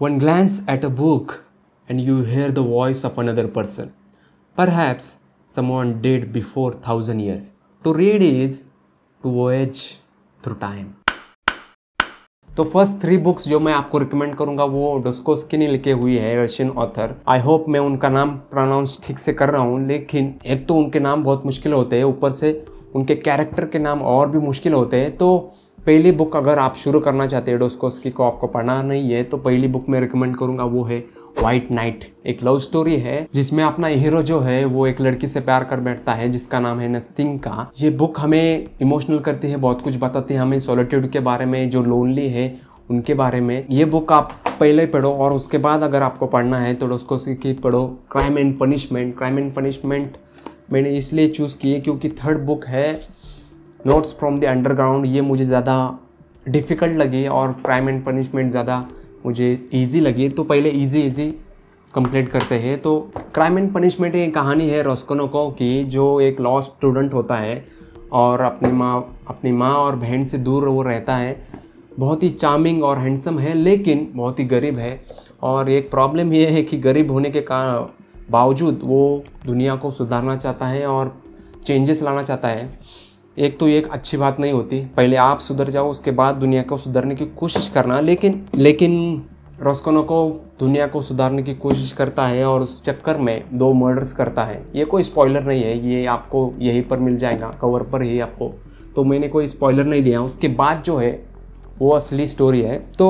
One glance at a book and you hear the voice of another person. Perhaps someone did before 1000 years. To read is to voyage through time. तो first 3 books जो मैं आपको recommend करूंगा वो डोस्टोयेव्स्की ने लिखे हुई है, रशियन ऑथर। आई होप मैं उनका नाम प्रोनाउंस ठीक से कर रहा हूँ, लेकिन एक तो उनके नाम बहुत मुश्किल होते हैं, ऊपर से उनके कैरेक्टर के नाम और भी मुश्किल होते हैं। तो पहली बुक अगर आप शुरू करना चाहते हैं डोस्टोयेव्स्की को, आपको पढ़ना नहीं है, तो पहली बुक मैं रिकमेंड करूंगा वो है व्हाइट नाइट। एक लव स्टोरी है जिसमें अपना हीरो जो है वो एक लड़की से प्यार कर बैठता है जिसका नाम है नस्तिंका। ये बुक हमें इमोशनल करती है, बहुत कुछ बताती है हमें सॉलिट्यूड के बारे में, जो लोनली है उनके बारे में। ये बुक आप पहले पढ़ो और उसके बाद अगर आपको पढ़ना है तो डोस्टोयेव्स्की की पढ़ो crime and punishment. Crime and punishment मैंने इसलिए चूज़ की है क्योंकि थर्ड बुक है नोट्स फ्रॉम द अंडरग्राउंड। ये मुझे ज़्यादा डिफ़िकल्ट लगी और क्राइम एंड पनिशमेंट ज़्यादा मुझे इजी लगी, तो पहले इजी कंप्लीट करते हैं। तो क्राइम एंड पनिशमेंट एक कहानी है रास्कोल्निकोव की, जो एक लॉ स्टूडेंट होता है और अपनी माँ और बहन से दूर वो रहता है। बहुत ही चार्मिंग और हैंडसम है लेकिन बहुत ही गरीब है, और एक प्रॉब्लम ये है कि गरीब होने के बावजूद वो दुनिया को सुधारना चाहता है और चेंजेस लाना चाहता है। एक तो ये एक अच्छी बात नहीं होती, पहले आप सुधर जाओ उसके बाद दुनिया को सुधारने की कोशिश करना। लेकिन रास्कोल्निकोव दुनिया को सुधारने की कोशिश करता है और उस चक्कर में 2 मर्डर्स करता है। ये कोई स्पॉइलर नहीं है, ये आपको यहीं पर मिल जाएगा, कवर पर ही आपको, तो मैंने कोई स्पॉइलर नहीं दिया। उसके बाद जो है वो असली स्टोरी है। तो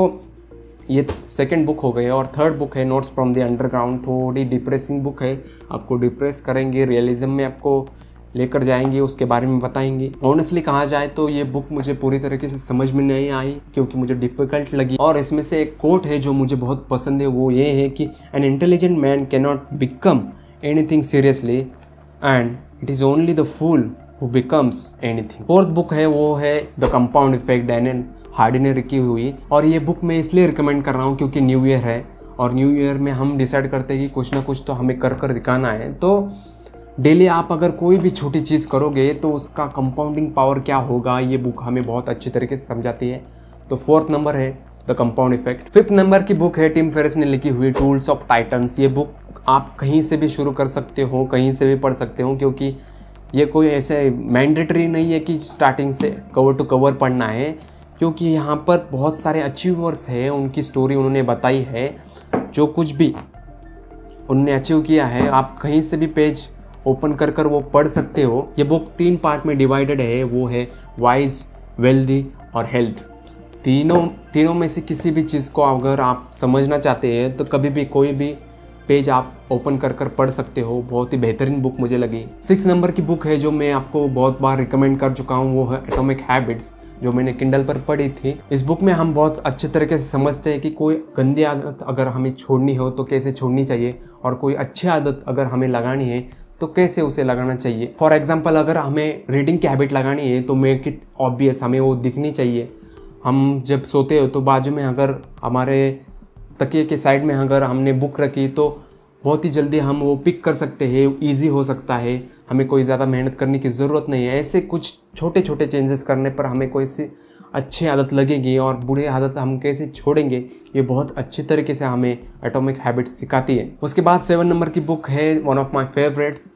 ये सेकंड बुक हो गई और थर्ड बुक है नोट्स फ्रॉम द अंडरग्राउंड। थोड़ी डिप्रेसिंग बुक है, आपको डिप्रेस करेंगे, रियलिज्म में आपको लेकर जाएंगे, उसके बारे में बताएंगे। ऑनेस्टली कहा जाए तो ये बुक मुझे पूरी तरीके से समझ में नहीं आई क्योंकि मुझे डिफ़िकल्ट लगी। और इसमें से एक कोट है जो मुझे बहुत पसंद है, वो ये है कि an intelligent man can not become anything seriously and it is only the fool who becomes anything. Fourth book है वो है the compound effect, Daniel Hardy ने लिखी हुई। और ये बुक मैं इसलिए रिकमेंड कर रहा हूँ क्योंकि न्यू ईयर है और न्यू ईयर में हम डिसाइड करते हैं कि कुछ ना कुछ तो हमें कर दिखाना है। तो डेली आप अगर कोई भी छोटी चीज़ करोगे तो उसका कंपाउंडिंग पावर क्या होगा, ये बुक हमें बहुत अच्छी तरीके से समझाती है। तो 4th नंबर है the compound effect. 5th number की बुक है टिम फेरिस ने लिखी हुई टूल्स ऑफ टाइटन्स। ये बुक आप कहीं से भी शुरू कर सकते हो, कहीं से भी पढ़ सकते हो, क्योंकि ये कोई ऐसे मैंडेटरी नहीं है कि स्टार्टिंग से कवर टू कवर पढ़ना है, क्योंकि यहाँ पर बहुत सारे अचीवर्स हैं, उनकी स्टोरी उन्होंने बताई है, जो कुछ भी उन्होंने अचीव किया है आप कहीं से भी पेज ओपन कर वो पढ़ सकते हो। ये बुक 3 पार्ट में डिवाइडेड है, वो है वाइज, वेल्दी और हेल्थ। तीनों में से किसी भी चीज़ को अगर आप समझना चाहते हैं तो कभी भी कोई भी पेज आप ओपन कर पढ़ सकते हो। बहुत ही बेहतरीन बुक मुझे लगी। 6 नंबर की बुक है जो मैं आपको बहुत बार रिकमेंड कर चुका हूँ, वो है एटॉमिक हैबिट्स, जो मैंने किंडल पर पढ़ी थी। इस बुक में हम बहुत अच्छे तरीके से समझते हैं कि कोई गंदी आदत अगर हमें छोड़नी हो तो कैसे छोड़नी चाहिए, और कोई अच्छी आदत अगर हमें लगानी है तो कैसे उसे लगाना चाहिए। फॉर एग्जाम्पल अगर हमें रीडिंग की हैबिट लगानी है तो मेक इट ऑब्वियस, हमें वो दिखनी चाहिए। हम जब सोते हो तो बाजू में अगर हमारे तकिए के साइड में अगर हमने बुक रखी तो बहुत ही जल्दी हम वो पिक कर सकते हैं, ईजी हो सकता है, हमें कोई ज़्यादा मेहनत करने की ज़रूरत नहीं है। ऐसे कुछ छोटे छोटे चेंजेस करने पर हमें कोई सी अच्छी आदत लगेगी और बुरी आदत हम कैसे छोड़ेंगे, ये बहुत अच्छी तरीके से हमें एटॉमिक हैबिट्स सिखाती है। उसके बाद 7 नंबर की बुक है one of my favourites,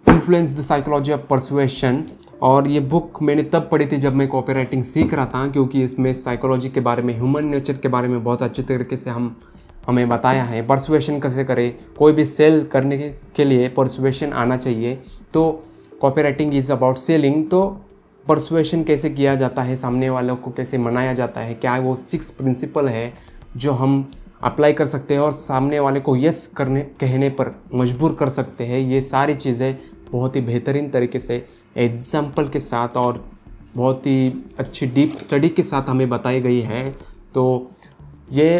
influence the psychology of persuasion. और ये बुक मैंने तब पढ़ी थी जब मैं कॉपी राइटिंग सीख रहा था, क्योंकि इसमें साइकोलॉजी के बारे में, ह्यूमन नेचर के बारे में बहुत अच्छे तरीके से हमें बताया है। परसुएशन कैसे करें, कोई भी सेल करने के लिए परसुएशन आना चाहिए। तो copy writing is about selling, तो परसुएशन कैसे किया जाता है, सामने वालों को कैसे मनाया जाता है, क्या वो 6 प्रिंसिपल है जो हम अप्लाई कर सकते हैं और सामने वाले को यस कहने पर मजबूर कर सकते हैं। ये सारी चीज़ें बहुत ही बेहतरीन तरीके से एग्जाम्पल के साथ और बहुत ही अच्छी डीप स्टडी के साथ हमें बताई गई है। तो ये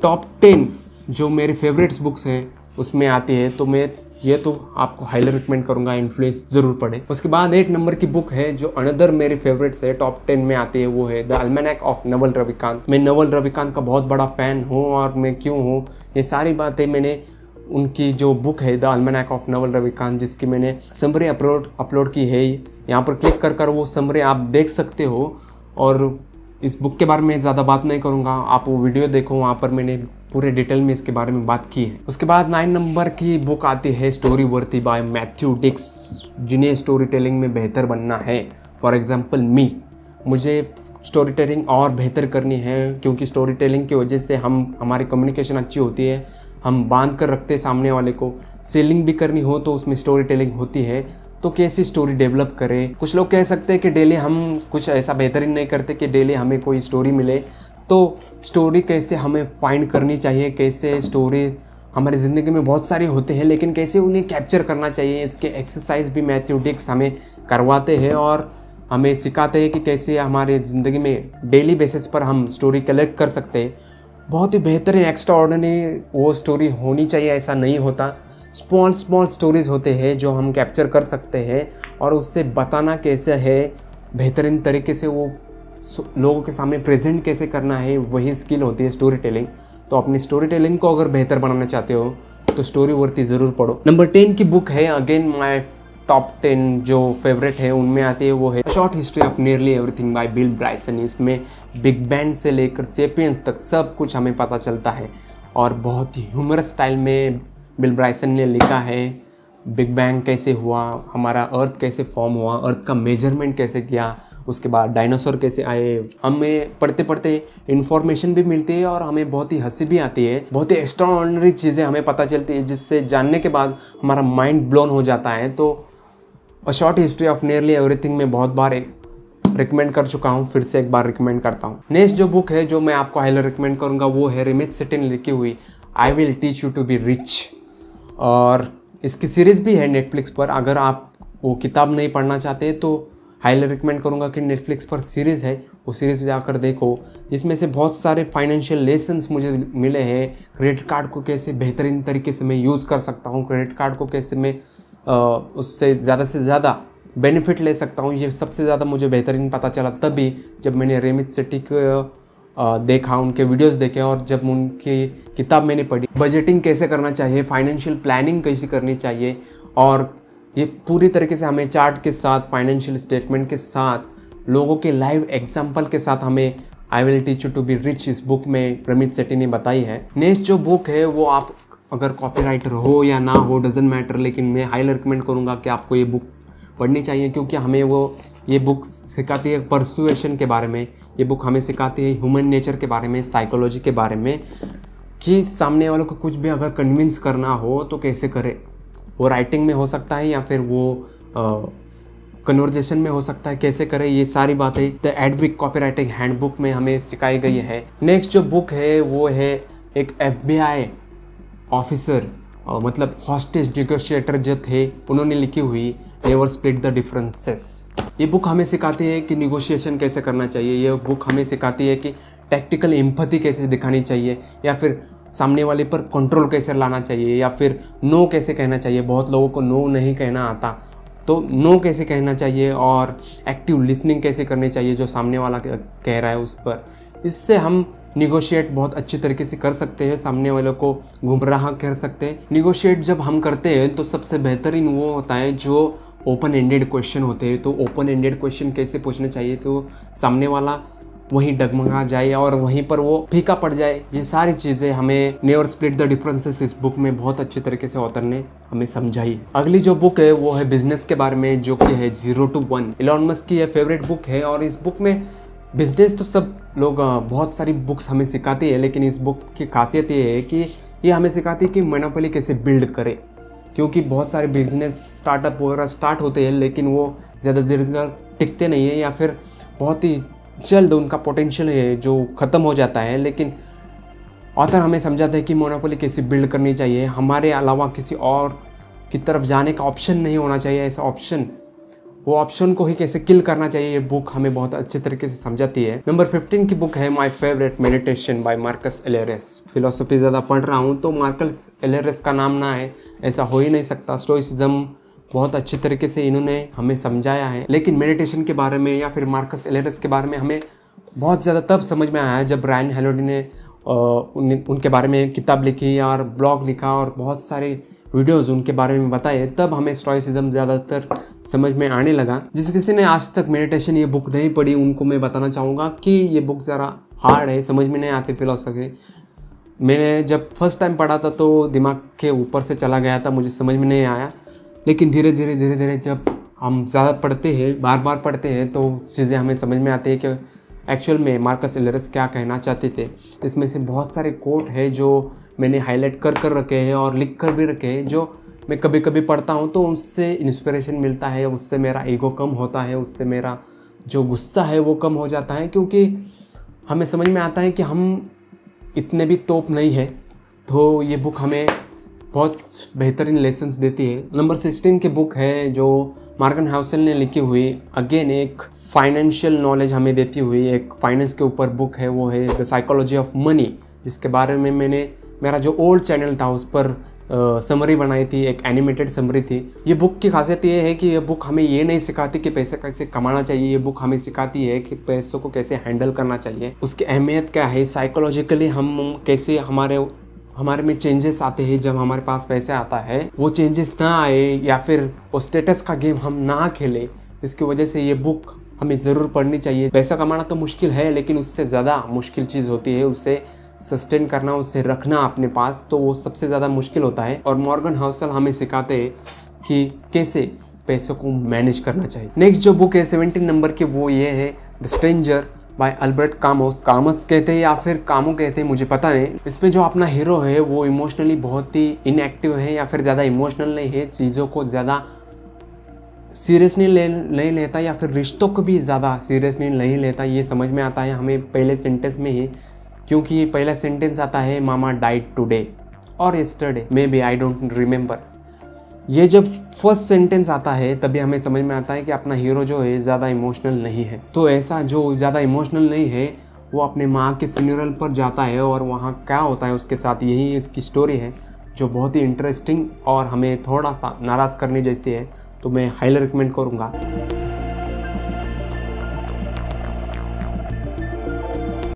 टॉप 10 जो मेरी फेवरेट्स बुक्स हैं उसमें आती है, तो मैं ये तो आपको हाईली रिकमेंड करूंगा, इन्फ्लुएंस जरूर पढ़ें। उसके बाद 8 नंबर की बुक है जो अनदर मेरी फेवरेट्स है, टॉप 10 में आती है, वो है द अल्मेनैक ऑफ नवल रविकांत। मैं नवल रविकांत का बहुत बड़ा फ़ैन हूँ, और मैं क्यों हूँ ये सारी बातें मैंने उनकी जो बुक है द अल्मेनैक ऑफ नवल रविकांत, जिसकी मैंने समरी अपलोड की है, यहाँ पर क्लिक कर वो समरी आप देख सकते हो। और इस बुक के बारे में ज़्यादा बात नहीं करूँगा, आप वो वीडियो देखो, वहाँ पर मैंने पूरे डिटेल में इसके बारे में बात की है। उसके बाद 9 नंबर की बुक आती है स्टोरी वर्थी बाय मैथ्यू डिक्स, जिन्हें स्टोरी टेलिंग में बेहतर बनना है। फॉर एग्जाम्पल मुझे स्टोरी टेलिंग और बेहतर करनी है, क्योंकि स्टोरी टेलिंग की वजह से हमारी कम्युनिकेशन अच्छी होती है, हम बांध कर रखते हैं सामने वाले को। सेलिंग भी करनी हो तो उसमें स्टोरी टेलिंग होती है, तो कैसी स्टोरी डेवलप करें। कुछ लोग कह सकते हैं कि डेली हम कुछ ऐसा बेहतरीन नहीं करते कि डेली हमें कोई स्टोरी मिले, तो स्टोरी कैसे हमें फाइंड करनी चाहिए, कैसे स्टोरी हमारी ज़िंदगी में बहुत सारे होते हैं, लेकिन कैसे उन्हें कैप्चर करना चाहिए, इसके एक्सरसाइज भी मैथ्यू डिक्स हमें करवाते हैं और हमें सिखाते हैं कि कैसे हमारे ज़िंदगी में डेली बेसिस पर हम स्टोरी कलेक्ट कर सकते हैं। बहुत ही बेहतरीन एक्स्ट्रा ऑर्डिनरी वो स्टोरी होनी चाहिए, ऐसा नहीं होता। स्मॉल स्टोरीज़ होते हैं जो हम कैप्चर कर सकते हैं और उससे बताना कैसे है, बेहतरीन तरीके से वो लोगों के सामने प्रेजेंट कैसे करना है, वही स्किल होती है स्टोरी टेलिंग। तो अपनी स्टोरी टेलिंग को अगर बेहतर बनाना चाहते हो तो स्टोरी वर्थी ज़रूर पढ़ो। नंबर 10 की बुक है, अगेन माय टॉप 10 जो फेवरेट है उनमें आती है, वो है short history of nearly everything by Bill Bryson. इसमें बिग बैंग से लेकर सेपियंस तक सब कुछ हमें पता चलता है और बहुत ही ह्यूमरस स्टाइल में बिल ब्राइसन ने लिखा है। बिग बैंग कैसे हुआ, हमारा अर्थ कैसे फॉर्म हुआ, अर्थ का मेजरमेंट कैसे किया, उसके बाद डायनासोर कैसे आए। हमें पढ़ते पढ़ते इन्फॉर्मेशन भी मिलती है और हमें बहुत ही हंसी भी आती है, बहुत ही एक्स्ट्राऑर्डिनरी चीज़ें हमें पता चलती है, जिससे जानने के बाद हमारा माइंड ब्लोन हो जाता है। तो a short history of nearly everything में बहुत बार रिकमेंड कर चुका हूँ, फिर से एक बार रिकमेंड करता हूँ। नेक्स्ट जो बुक है जो मैं आपको हाईली रिकमेंड करूँगा वो है रेमिथ सेठी ने लिखी हुई I will teach you to be rich, और इसकी सीरीज़ भी है नेटफ्लिक्स पर। अगर आप वो किताब नहीं पढ़ना चाहते तो हाईली रिकमेंड करूँगा कि नेटफ्लिक्स पर सीरीज़ है, वो सीरीज़ जाकर देखो, जिसमें से बहुत सारे फाइनेंशियल लेसन्स मुझे मिले हैं। क्रेडिट कार्ड को कैसे बेहतरीन तरीके से मैं यूज़ कर सकता हूँ, क्रेडिट कार्ड को कैसे मैं उससे ज़्यादा बेनिफिट ले सकता हूँ, ये सबसे ज़्यादा मुझे बेहतरीन पता चला तभी जब मैंने रेमिथ सेठी को देखा, उनके वीडियोस देखे और जब उनकी किताब मैंने पढ़ी। बजटिंग कैसे करना चाहिए, फाइनेंशियल प्लानिंग कैसे करनी चाहिए, और ये पूरी तरीके से हमें चार्ट के साथ, फाइनेंशियल स्टेटमेंट के साथ, लोगों के लाइव एग्जाम्पल के साथ हमें I will teach you to be rich इस बुक में रेमिथ सेठी ने बताई है। नेक्स्ट जो बुक है वो आप अगर कॉपीराइटर हो या ना हो डजेंट मैटर, लेकिन मैं हाईली रिकमेंड करूँगा कि आपको ये बुक पढ़नी चाहिए, क्योंकि हमें ये बुक सिखाती है परसुएशन के बारे में, ये बुक हमें सिखाती है ह्यूमन नेचर के बारे में, साइकोलॉजी के बारे में, कि सामने वालों को कुछ भी अगर कन्विंस करना हो तो कैसे करें। वो राइटिंग में हो सकता है या फिर वो कन्वर्जेशन में हो सकता है, कैसे करें, ये सारी बातें द एडविक कॉपीराइटिंग हैंडबुक में हमें सिखाई गई है। नेक्स्ट जो बुक है वो है एक FBI ऑफिसर, मतलब हॉस्टेज नेगोशिएटर जो थे, उन्होंने लिखी हुई नेवर स्प्लिट द डिफरेंसेस। ये बुक हमें सिखाती है कि निगोशिएशन कैसे करना चाहिए, ये बुक हमें सिखाती है कि टैक्टिकल एम्पैथी कैसे दिखानी चाहिए, या फिर सामने वाले पर कंट्रोल कैसे लाना चाहिए, या फिर नो कैसे कहना चाहिए। बहुत लोगों को नो नहीं कहना आता, तो नो कैसे कहना चाहिए, और एक्टिव लिसनिंग कैसे करनी चाहिए जो सामने वाला कह रहा है उस पर। इससे हम निगोशिएट बहुत अच्छी तरीके से कर सकते हैं, सामने वालों को गुमराह कर सकते हैं। निगोशिएट जब हम करते हैं तो सबसे बेहतरीन वो होता है जो ओपन एंडेड क्वेश्चन होते हैं। तो ओपन एंडेड क्वेश्चन कैसे पूछने चाहिए तो सामने वाला वहीं डगमगा जाए और वहीं पर वो फीका पड़ जाए। ये सारी चीज़ें हमें नेवर स्प्लिट द डिफरेंसेस इस बुक में बहुत अच्छी तरीके से ऑथर ने हमें समझाई। अगली जो बुक है वो है बिजनेस के बारे में, जो कि है 0 to 1। इलॉन मस्क की ये फेवरेट बुक है, और इस बुक में बिजनेस तो सब लोग बहुत सारी बुक्स हमें सिखाती है, लेकिन इस बुक की खासियत ये है कि ये हमें सिखाती है कि मोनोपोली कैसे बिल्ड करें। क्योंकि बहुत सारे बिजनेस स्टार्टअप वगैरह स्टार्ट होते हैं, लेकिन वो ज़्यादा देर तक टिकते नहीं है, या फिर बहुत ही जल्द उनका पोटेंशियल है जो ख़त्म हो जाता है। लेकिन ऑथर हमें समझाता है कि मोनोपोली कैसे बिल्ड करनी चाहिए, हमारे अलावा किसी और की तरफ जाने का ऑप्शन नहीं होना चाहिए, ऐसा ऑप्शन, वो ऑप्शन को ही कैसे किल करना चाहिए, ये बुक हमें बहुत अच्छे तरीके से समझाती है। नंबर 15 की बुक है my favourite meditation by Marcus Aurelius. Philosophy ज़्यादा पढ़ रहा हूँ तो मार्कस एलेरेस का नाम ना है ऐसा हो ही नहीं सकता। स्टोइसिज्म बहुत अच्छे तरीके से इन्होंने हमें समझाया है, लेकिन मेडिटेशन के बारे में या फिर मार्कस एलेरेस के बारे में हमें बहुत ज़्यादा तब समझ में आया जब रायन हैलिडे ने उनके बारे में किताब लिखी और ब्लॉग लिखा और बहुत सारे वीडियोस उनके बारे में बताए, तब हमें स्टोइसिज्म ज़्यादातर समझ में आने लगा। जिस किसी ने आज तक मेडिटेशन ये बुक नहीं पढ़ी, उनको मैं बताना चाहूँगा कि ये बुक ज़रा हार्ड है, समझ में नहीं आती फिलोसफी। मैंने जब फर्स्ट टाइम पढ़ा था तो दिमाग के ऊपर से चला गया था, मुझे समझ में नहीं आया। लेकिन धीरे धीरे जब हम ज़्यादा पढ़ते हैं, बार बार पढ़ते हैं, तो चीज़ें हमें समझ में आती है कि एक्चुअल में मार्कस एरेलियस क्या कहना चाहते थे। इसमें से बहुत सारे कोट है जो मैंने हाईलाइट कर रखे हैं और लिख कर भी रखे हैं, जो मैं कभी कभी पढ़ता हूँ तो उससे इंस्पिरेशन मिलता है, उससे मेरा ईगो कम होता है, उससे मेरा जो गुस्सा है वो कम हो जाता है, क्योंकि हमें समझ में आता है कि हम इतने भी तोप नहीं है। तो ये बुक हमें बहुत बेहतरीन लेसन्स देती है। नंबर 16 की बुक है जो मॉर्गन हाउसल ने लिखी हुई, अगेन एक फाइनेंशियल नॉलेज हमें देती हुई एक फाइनेंस के ऊपर बुक है, वो है द साइकोलॉजी ऑफ मनी, जिसके बारे में मैंने मेरा जो ओल्ड चैनल था उस पर समरी बनाई थी, एक एनिमेटेड समरी थी। ये बुक की खासियत ये है कि ये बुक हमें ये नहीं सिखाती कि पैसे कैसे कमाना चाहिए, ये बुक हमें सिखाती है कि पैसों को कैसे हैंडल करना चाहिए, उसकी अहमियत क्या है, साइकोलॉजिकली हम कैसे हमारे में चेंजेस आते हैं जब हमारे पास पैसे आता है, वो चेंजेस ना आए या फिर वो स्टेटस का गेम हम ना खेलें। इसकी वजह से ये बुक हमें ज़रूर पढ़नी चाहिए। पैसा कमाना तो मुश्किल है, लेकिन उससे ज़्यादा मुश्किल चीज़ होती है उसे सस्टेन करना, उसे रखना अपने पास, तो वो सबसे ज़्यादा मुश्किल होता है। और मॉर्गन हाउसल हमें सिखाते हैं कि कैसे पैसों को मैनेज करना चाहिए। नेक्स्ट जो बुक है 17 नंबर की, वो ये है द स्ट्रेंजर बाय अल्बर्ट कामोस। कामस कहते हैं या फिर कामो कहते हैं, मुझे पता नहीं। इसमें जो अपना हीरो है वो इमोशनली बहुत ही इनएक्टिव है या फिर ज़्यादा इमोशनल नहीं है, चीज़ों को ज़्यादा सीरियसली नहीं लेता या फिर रिश्तों को भी ज़्यादा सीरियसली नहीं लेता। ये समझ में आता है हमें पहले सेंटेंस में ही, क्योंकि पहला सेंटेंस आता है मामा डाइड टुडे और yesterday maybe I don't remember. ये जब फर्स्ट सेंटेंस आता है तभी हमें समझ में आता है कि अपना हीरो जो है ज़्यादा इमोशनल नहीं है। तो ऐसा जो ज़्यादा इमोशनल नहीं है वो अपने माँ के फ्यूनरल पर जाता है और वहाँ क्या होता है उसके साथ, यही इसकी स्टोरी है जो बहुत ही इंटरेस्टिंग और हमें थोड़ा सा नाराज़ करने जैसी है। तो मैं हाईली रिकमेंड करूँगा।